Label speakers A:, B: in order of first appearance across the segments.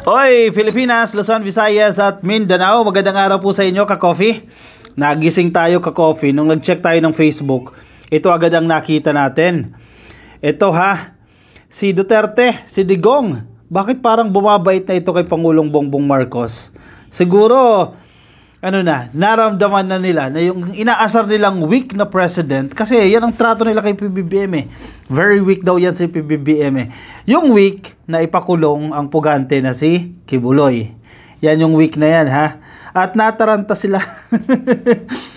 A: Oy, Pilipinas, Luzon, Visayas at Mindanao. Magandang araw po sa inyo, ka-coffee. Nagising tayo, ka-coffee. Nung nag-check tayo ng Facebook, ito agad ang nakita natin. Ito si Duterte, si Digong. Bakit parang bumabait na ito kay Pangulong Bongbong Marcos? Siguro, naramdaman na nila na yung inaasar nilang weak na president, kasi yan ang trato nila kay PBBM Very weak daw yan si PBBM Yung weak na ipakulong ang pugante na si Kibuloy. Yan yung weak na yan At nataranta sila.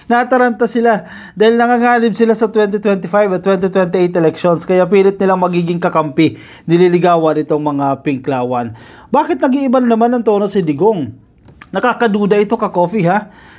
A: Nataranta sila dahil nanganganib sila sa 2025 at 2028 elections, kaya pilit nilang magiging kakampi, nililigawan itong mga pinklawan. Bakit nag-iiba naman ang tono si Digong? Nakakaduda ito, ka-coffee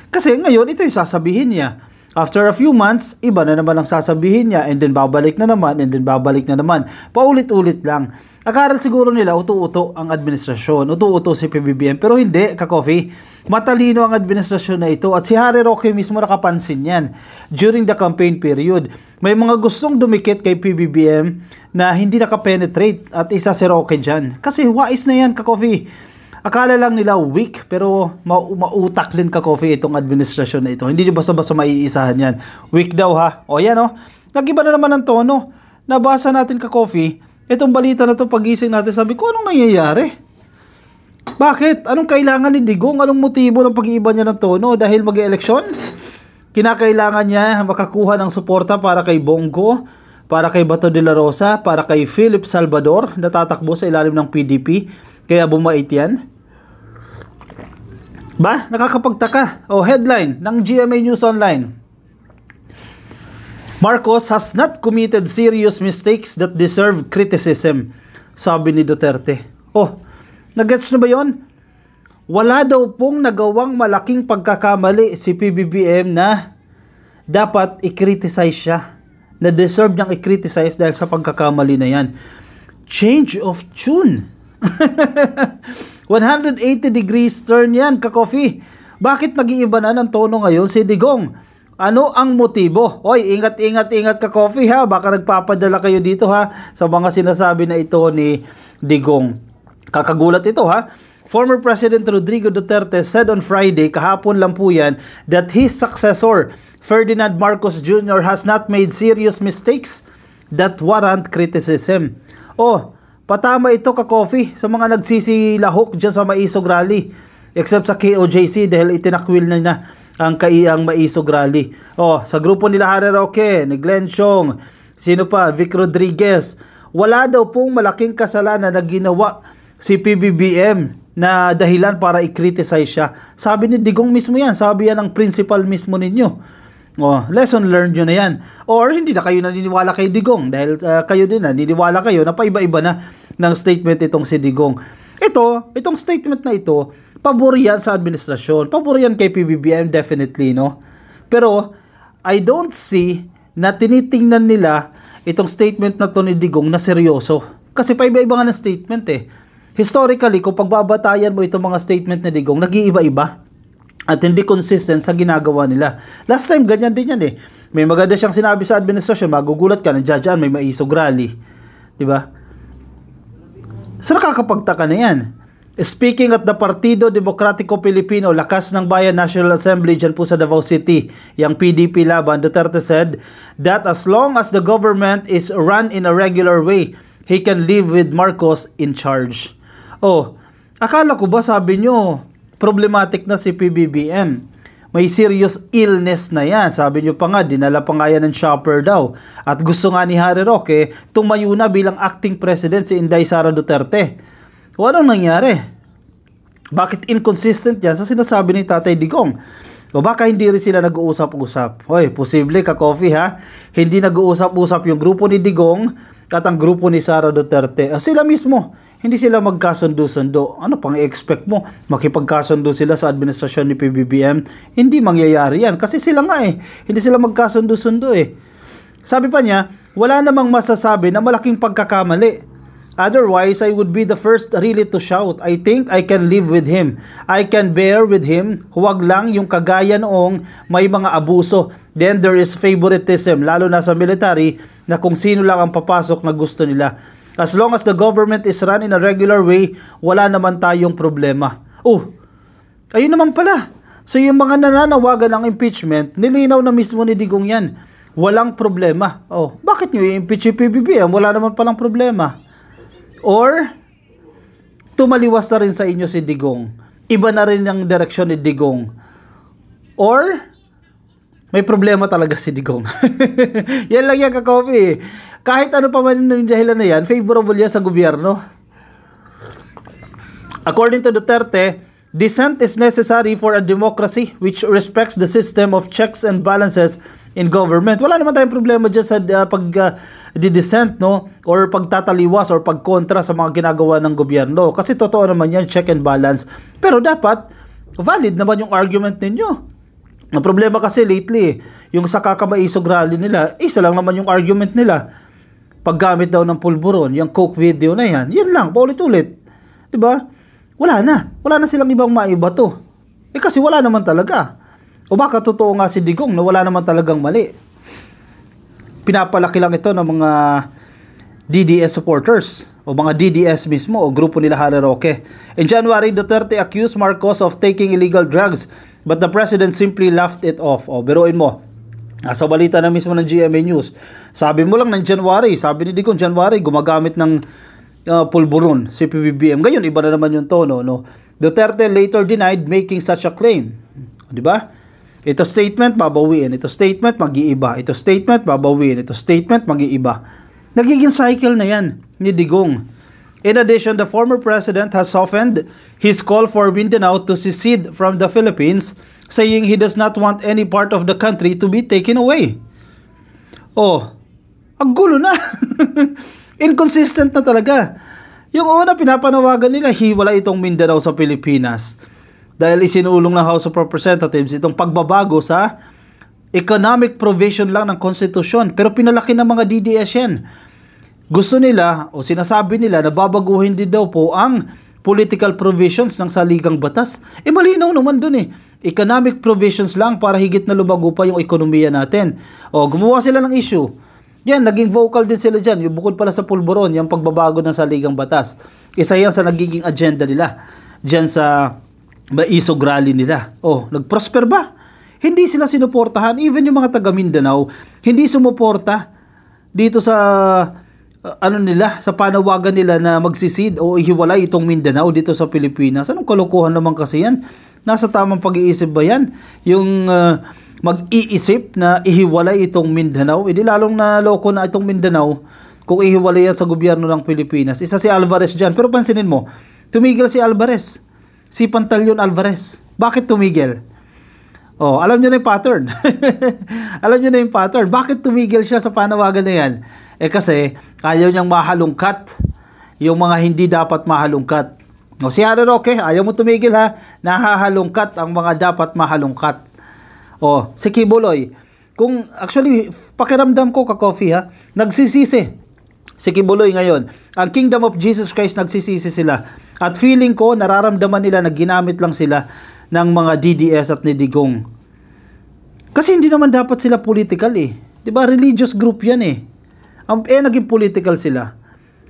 A: Kasi ngayon ito yung sasabihin niya. After a few months, iba na naman ang sasabihin niya, and then babalik na naman, and then babalik na naman. Paulit-ulit lang. Akala siguro nila uto-uto ang administrasyon, uto-uto si PBBM, pero hindi, ka-coffee. Matalino ang administrasyon na ito, at si Harry Roque mismo nakapansin yan during the campaign period. May mga gustong dumikit kay PBBM na hindi nakapenetrate, at isa si Roque dyan. Kasi wais na yan, ka-coffee. Akala lang nila weak, pero mautak din, ka-coffee, itong administrasyon na ito. Hindi basta-basta maiisahan yan. Weak daw O yan Nag-iba na naman ang tono. Nabasa natin, ka-coffee, itong balita na to, pagising natin, sabi ko, anong nangyayari? Bakit? Anong kailangan ni Digong? Anong motibo ng pag-iiba niya ng tono? Dahil mag-eleksyon? Kinakailangan niya makakuha ng suporta para kay Bongo, para kay Bato de la Rosa, para kay Philip Salvador, na tatakbo sa ilalim ng PDP. Kaya bumait yan? Nakakapagtaka. Headline ng GMA News Online. Marcos has not committed serious mistakes that deserve criticism, sabi ni Duterte. Nagets na ba yun? Wala daw pong nagawang malaking pagkakamali si PBBM na dapat i-criticize siya, na deserve niyang i-criticize dahil sa pagkakamali na yan. Change of tune. 180 degrees turn yan, ka-coffee. Bakit nag-iiba na ng tono ngayon si Digong? Ano ang motibo? Ingat, ka-coffee Baka nagpapadala kayo dito sa mga sinasabi na ito ni Digong. Kakagulat ito Former President Rodrigo Duterte said on Friday, kahapon lang po yan, that his successor, Ferdinand Marcos Jr. has not made serious mistakes that warrant criticism. Patama ito, ka-coffee, sa mga nagsisilahok dyan sa Maisog Rally. Except sa KOJC dahil itinakwil na ang kaiang Maisog Rally. Sa grupo nila Harry Roque, ni Glenn Chong, sino pa, Vic Rodriguez. Wala daw pong malaking kasalanan na ginawa si PBBM na dahilan para i-criticize siya. Sabi ni Digong mismo yan. Sabi yan ng principal mismo ninyo. Lesson learned yun na yan. Or hindi na kayo naniniwala kay Digong dahil kayo din naniniwala kayo na paiba-iba na ng statement itong si Digong. Itong statement na ito, pabor yan sa administrasyon. Pabor yan kay PBBM definitely, Pero I don't see na tinitingnan nila itong statement na to ni Digong na seryoso. Kasi paiba-iba nga ng statement Historically, kung pagbabatayan mo itong mga statement ni Digong, nag-iiba-iba. At hindi consistent sa ginagawa nila. Last time, ganyan din yan May maganda siyang sinabi sa administrasyon, magugulat ka, nandiyan may Maisog Rally. Diba? So nakakapagtaka na yan. Speaking at the Partido Demokratiko Pilipino, Lakas ng Bayan National Assembly dyan po sa Davao City, yung PDP laban, Duterte said that as long as the government is run in a regular way, he can live with Marcos in charge. Akala ko ba sabi nyo, problematic na si PBBM. May serious illness na yan. Sabi nyo pa nga, dinala pa nga yan ng shopper daw. At gusto nga ni Harry Roque, tumayo na bilang acting president si Inday Sara Duterte. Anong nangyari? Bakit inconsistent yan sa sinasabi ni Tatay Digong? Baka hindi rin sila nag-uusap-usap. Posible, ka-coffee Hindi nag-uusap-usap yung grupo ni Digong at ang grupo ni Sara Duterte. Sila mismo, hindi sila magkasundo-sundo. Ano pang i-expect mo? Makipagkasundo sila sa administrasyon ni PBBM? Hindi mangyayari yan. Kasi sila nga hindi sila magkasundo-sundo Sabi pa niya, wala namang masasabi na malaking pagkakamali. Otherwise, I would be the first really to shout. I think I can live with him. I can bear with him. Huwag lang yung kagaya noong may mga abuso. Then there is favoritism, lalo na sa military, na kung sino lang ang papasok na gusto nila. As long as the government is run in a regular way, wala naman tayong problema. Oh, ayun naman pala. So yung mga nananawagan ng impeachment, nilinaw na mismo ni Digong yan. Walang problema. Oh, bakit nyo i-impeach yung PBBM? Wala naman palang problema. Or, tumaliwas na rin sa inyo si Digong. Iba na rin ang direksyon ni Digong. Or, may problema talaga si Digong. Yan lang yan, ka-coffee. Kahit ano pa man yung dahilan na yan, favorable yan sa gobyerno. According to Duterte, dissent is necessary for a democracy which respects the system of checks and balances in government. Wala naman tayong problema dyan sa pag-dissent, no? Or pagtataliwas or pagkontra sa mga ginagawa ng gobyerno. Kasi totoo naman yan, check and balance. Pero dapat, valid naman yung argument ninyo. Ang problema kasi lately, yung sa kakabaisog rally nila, isa lang naman yung argument nila. Paggamit daw ng pulburon, yung Coke video na yan, yan lang, paulit-ulit. Diba? Wala na silang ibang maibato. Kasi wala naman talaga. O baka totoo nga si Digong na wala naman talagang mali. Pinapalaki lang ito ng mga DDS supporters o mga DDS mismo o grupo nila Harry Roque. In January, Duterte accused Marcos of taking illegal drugs but the president simply laughed it off. O biruin mo. Sa balita na mismo ng GMA News. Sabi mo lang ng January, sabi ni Digong January, gumagamit ng pulburon si PBBM. Ngayon, iba na naman yung tono, no? Duterte later denied making such a claim. Di ba? Ito statement, babawiin. Ito statement, mag-iiba. Ito statement, babawiin. Ito statement, mag-iiba. Nagiging cycle na yan ni Digong. In addition, the former president has softened his call for Mindanao to secede from the Philippines, saying he does not want any part of the country to be taken away. Oh, ang gulo na. Inconsistent na talaga. Yung una, pinapanawagan nila, hiwala itong Mindanao sa Pilipinas. Dahil isinulong ng House of Representatives itong pagbabago sa economic provision lang ng konstitusyon. Pero pinalaki ng mga DDS yan. Gusto nila o sinasabi nila na babaguhin din daw po ang political provisions ng saligang batas. Malinaw naman dun eh. Economic provisions lang para higit na lumago pa yung ekonomiya natin. O gumawa sila ng issue. Yan, naging vocal din sila dyan. Yung bukod pala sa pulburon, yung pagbabago ng saligang batas. Isa yan sa nagiging agenda nila. Dyan sa isog rally nila. Oh, nagprosper ba? Hindi sila sinuportahan. Even yung mga taga Mindanao, hindi sumuporta dito sa sa panawagan nila na magsisid o ihiwalay itong Mindanao dito sa Pilipinas. Anong kalokohan naman kasi yan? Nasa tamang pag-iisip ba yan? Yung mag-iisip na ihiwalay itong Mindanao. Hindi lalong na loko na itong Mindanao kung ihiwalay yan sa gobyerno ng Pilipinas. Isa si Alvarez dyan. Pero pansinin mo, tumigil si Alvarez. Si Pantaleon Alvarez. Bakit tumigil? Oh, alam niyo na yung pattern. Alam niyo na yung pattern. Bakit tumigil siya sa panawagan na yan? Kasi ayaw niyang mahalungkat yung mga hindi dapat mahalungkat. O si Harry Roque, ayaw mo tumigil ha. Nahahalungkat ang mga dapat mahalungkat. O, si Kibuloy. Kung actually, pakiramdam ko ka-coffee ha, nagsisisi si Kibuloy ngayon. Ang Kingdom of Jesus Christ nagsisisi sila. At feeling ko, nararamdaman nila na ginamit lang sila ng mga DDS at ni Digong. Kasi hindi naman dapat sila political eh. Diba? Religious group yan eh. Naging political sila.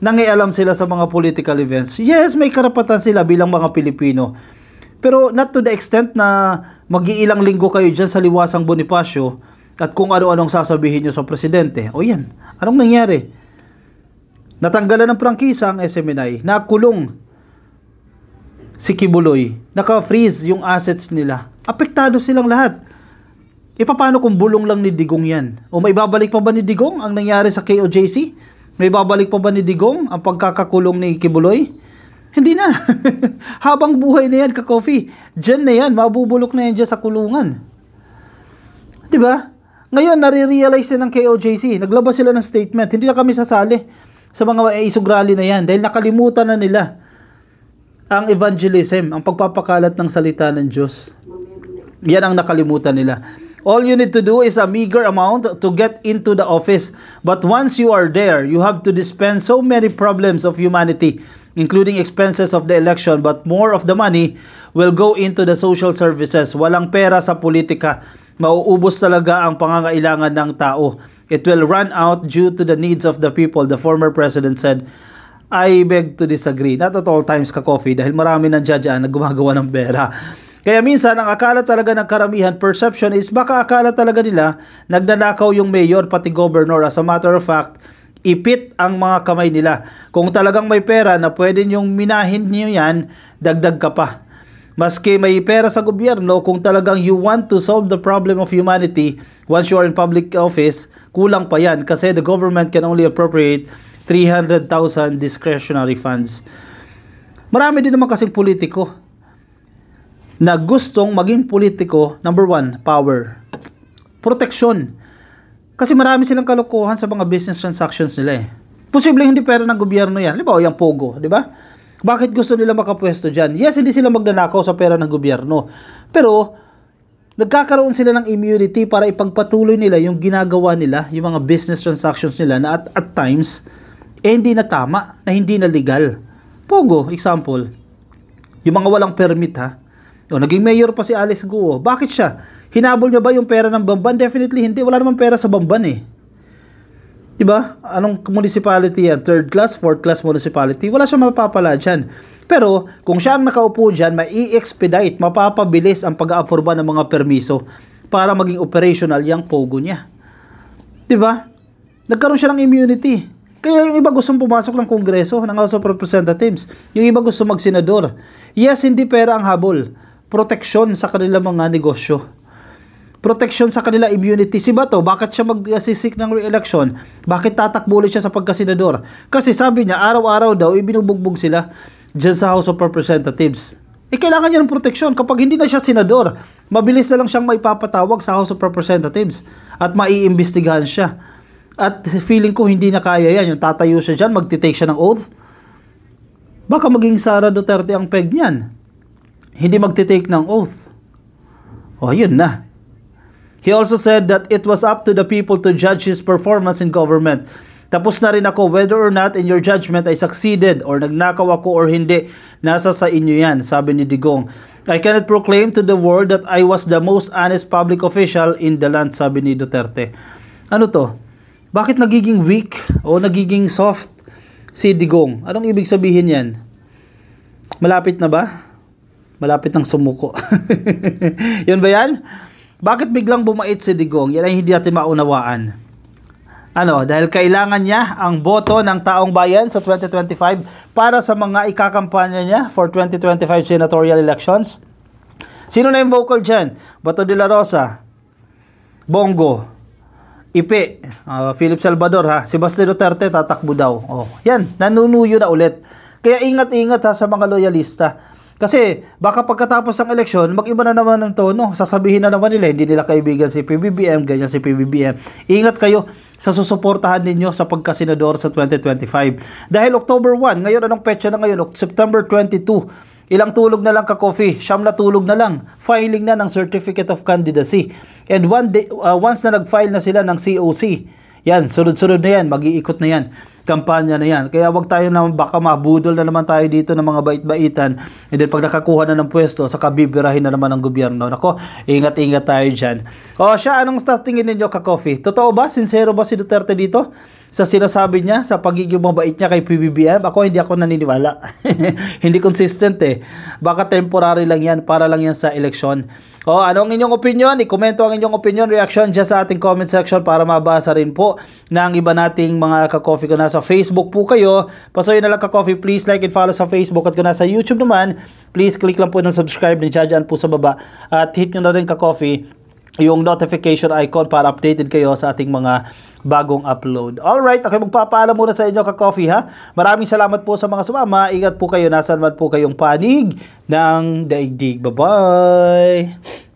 A: Nangialam sila sa mga political events. Yes, may karapatan sila bilang mga Pilipino. Pero not to the extent na mag-iilang linggo kayo dyan sa Liwasang Bonifacio at kung ano-anong sasabihin nyo sa presidente. O yan, anong nangyari? Natanggalan ng prangkisa ang SMNI. Nakulong si Kibuloy. Naka-freeze yung assets nila. Apektado silang lahat. Paano kung bulong lang ni Digong yan? O may babalik pa ba ni Digong ang nangyari sa KOJC? May babalik pa ba ni Digong ang pagkakakulong ni Kibuloy? Hindi na. Habang buhay na yan, ka-coffee. Diyan na yan. Mabubulok na yan dyan sa kulungan. Diba? Ngayon, nare-realize ng KOJC. Naglabas sila ng statement. Hindi na kami sasali sa mga isog rally na yan. Dahil nakalimutan na nila ang evangelism, ang pagpapakalat ng salita ng Diyos. Yan ang nakalimutan nila. All you need to do is a meager amount to get into the office. But once you are there, you have to dispense so many problems of humanity, including expenses of the election, but more of the money will go into the social services. Walang pera sa politika. Mauubos talaga ang pangangailangan ng tao. It will run out due to the needs of the people, the former president said. I beg to disagree. Not at all times ka-coffee dahil marami ng dyan na gumagawa ng pera. Kaya minsan, ang akala talaga ng karamihan, perception is baka akala talaga nila nagnanakaw yung mayor pati governor. As a matter of fact, ipit ang mga kamay nila. Kung talagang may pera na pwede nyong minahin nyo yan, dagdag ka pa. Maski may pera sa gobyerno, kung talagang you want to solve the problem of humanity once you are in public office, kulang pa yan kasi the government can only appropriate 300,000 discretionary funds. Marami din naman kasing politiko na gustong maging politiko. Number one, power. Protection. Kasi marami silang kalokohan sa mga business transactions nila eh. Posibleng hindi pera ng gobyerno yan. Di ba? O yung Pogo, di ba? Bakit gusto nila makapwesto dyan? Yes, hindi sila magnanakaw sa pera ng gobyerno. Pero, nagkakaroon sila ng immunity para ipagpatuloy nila yung ginagawa nila, yung mga business transactions nila na at times, hindi na tama, na hindi na legal. Pogo, example. Yung mga walang permit ha. O, naging mayor pa si Alice Guo. Bakit siya? Hinabol niya ba yung pera ng Bamban? Definitely hindi. Wala naman pera sa Bamban eh. Diba? Anong municipality yan? Third class, fourth class municipality? Wala siyang mapapala dyan. Pero, kung siya ang nakaupo dyan, mai-expedite, mapapabilis ang pag-aapurba ng mga permiso para maging operational yung Pogo niya. Diba? Nagkaroon siya ng immunity. Kaya yung iba gustong pumasok ng Kongreso, ng House of Representatives. Yung iba gusto mag-senador. Yes, hindi pera ang habol. Proteksyon sa kanilang mga negosyo. Protection sa kanila, immunity. Si Bato, bakit siya mag-sisik ng re-election? Bakit tatakbo ulit siya sa pagkasenador? Kasi sabi niya, araw-araw daw, ibinubugbog sila dyan sa House of Representatives. Kailangan niya ng protection. Kapag hindi na siya senador, mabilis na lang siyang maipapatawag sa House of Representatives at maiimbestigahan siya. At feeling ko hindi na kaya yan. Yung tatayo siya dyan, magtitake siya ng oath. Baka maging Sara Duterte ang peg niyan. Hindi magtitake ng oath. O, yun na. He also said that it was up to the people to judge his performance in government. Tapos na rin ako, whether or not in your judgment I succeeded or nagnakaw ako or hindi, nasa sa inyo yan, sabi ni Digong. I cannot proclaim to the world that I was the most honest public official in the land, sabi ni Duterte. Ano to? Bakit nagiging weak o nagiging soft si Digong? Anong ibig sabihin yan? Malapit na ba? Malapit ng sumuko. Yun ba yan? Bakit biglang bumait si Digong? Yan ay hindi natin maunawaan. Ano, dahil kailangan niya ang boto ng taong bayan sa 2025 para sa mga ikakampanya niya for 2025 senatorial elections. Sino na yung vocal dyan? Bato de la Rosa, Bongo, Ipe, Philip Salvador ha. Si Basti Duterte tatakbo daw. Oh, yan, nanunuyo na ulit. Kaya ingat-ingat ha sa mga loyalista. Kasi baka pagkatapos ng eleksyon, mag-iba na naman ng tono. Sasabihin na naman nila, hindi nila kaibigan si PBBM, ganyan si PBBM. Ingat kayo sa susuportahan ninyo sa pagkasenador sa 2025. Dahil October 1, ngayon anong petsa na ngayon? September 22. Ilang tulog na lang ka-coffee? Siyam na tulog na lang. Filing na ng Certificate of Candidacy. And once na nag-file na sila ng COC, yan, sunod-sunod na yan, mag-iikot na yan, kampanya na yan. Kaya wag tayo naman, baka mabudol na naman tayo dito ng mga bait-baitan, and then pag nakakuha na ng pwesto, saka bibirahin na naman ng gobyerno. Nako, ingat-ingat tayo dyan. O siya, anong tingin ninyo ka-coffee? Totoo ba? Sincero ba si Duterte dito? Sa sinasabi niya, sa pagiging mabait niya kay PBBM? Hindi ako naniniwala. Hindi consistent eh. Baka temporary lang yan, para lang yan sa eleksyon. O, ano ang inyong opinion? I-komento ang inyong opinion, reaction dyan sa ating comment section para mabasa rin po ng iba nating mga ka-coffee. Kung nasa Facebook po kayo, pasoy na lang ka-coffee, please like and follow sa Facebook. At kung nasa YouTube naman, please click lang po ng subscribe din dyan po sa baba. At hit nyo na rin ka-coffee yung notification icon para updated kayo sa ating mga bagong upload. Alright, okay, magpapaalam muna sa inyo ka-coffee ha. Maraming salamat po sa mga sumama. Ingat po kayo, nasan man po kayong panig ng daigdig. Bye-bye!